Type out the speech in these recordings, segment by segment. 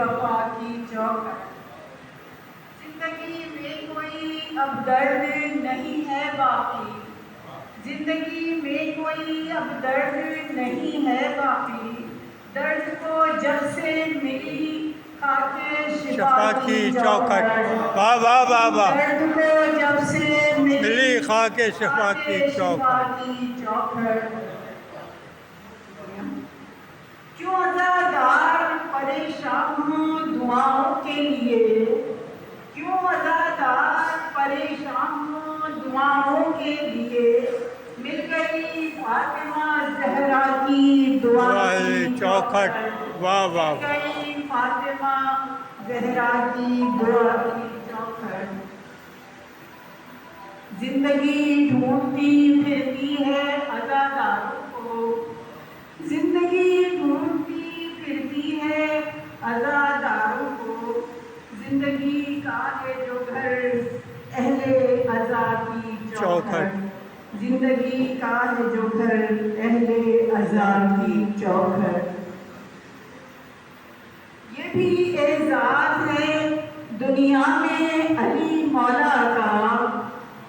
وفا کی چوکھٹ۔ زندگی میں کوئی اب درد نہیں ہے باقی، زندگی میں کوئی اب درد نہیں ہے باقی، درد کو جب سے ملی خاک شفا کی چوکھٹ، واہ واہ واہ واہ، درد کو جب سے ملی خاک شفا کی چوکھٹ۔ کیوں عزادار پریشان ہوں دعاؤں کے لیے، کیوں عزادار پریشان ہوں دعاؤں کے لیے، مل گئی فاطمہ زہرا کی دعا کی چوکھٹ، واہ واہ، مل گئی فاطمہ زہرا کی دعا کی چوکھٹ۔ زندگی ڈھونڈتی پھرتی ہے عزاداروں کو، زندگی ڈھونڈتی پھرتی ہے عزاداروں کو، زندگی کا ہے جو گھر اہل عزا کی چوکھٹ، زندگی کا ہے جو گھر اہل عزا کی چوکھٹ۔ یہ بھی اعزاز ہے دنیا میں علی مولا کا،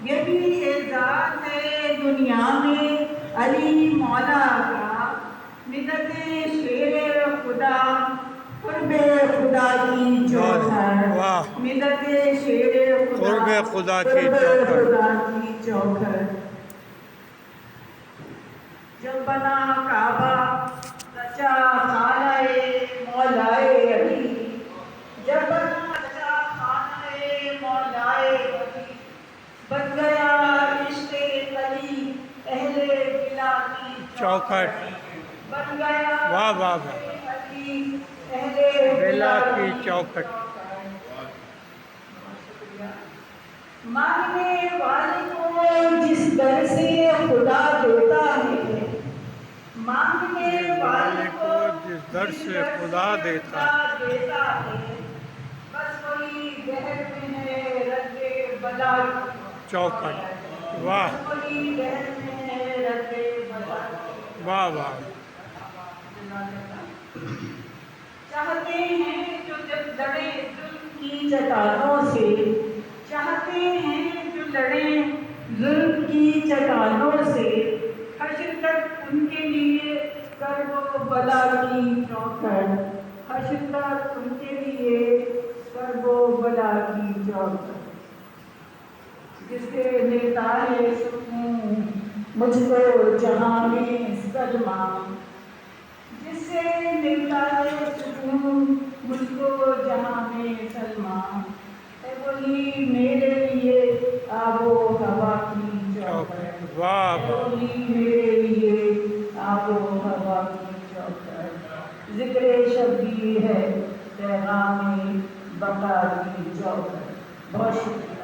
یہ بھی اعزاز ہے دنیا میں علی مولا کا، مدد شیر خدا قرب خدا کی چوکھٹ، مدد شیر قرب خدا کی قرب چوکھٹ۔ خدا کی چوکھٹ۔ جب بنا کعبہ رچا خانہ مولائے علی، جب بنا رچا خانہ مولائے علی، بن گیا عشق علی اہل ولا کی چوکھٹ، بن گیا واہ واہ واہ، علی اہل ولا کی چوکھٹ۔ مانگنے والے کو جس در سے خدا دیتا ہے، مانگنے والے کو جس در سے خدا دیتا ہے، بس وہی گہر میں ہے رد بلا کی چوکھٹ، واہ بس وہی گہر میں ہے رد بلا کی۔ واہ واہ، چاہتے ہیں جو جب لڑے ظلم کی چٹانوں سے، چاہتے ہیں جو لڑے ظلم کی چٹانوں سے، حشر تک ان کے لیے کرب و بلا کی چوکھٹ، حشر تک ان کے لیے کرب و بلا کی چوکھٹ۔ جس سے ملتا ہے سکون مجھ کو جہاں میں صدمہ، جس سے ملتا ہے سکون مجھ کو جہاں میں صدمہ، ہے وہی میرے لیے آب و ہوا کی چوکھٹ، واہ ہے واہ، وہی میرے لیے آب و ہوا کی چوکھٹ، ذکر شبیر ہے پیغام بقا کی چوکھٹ۔ بہت شکریہ۔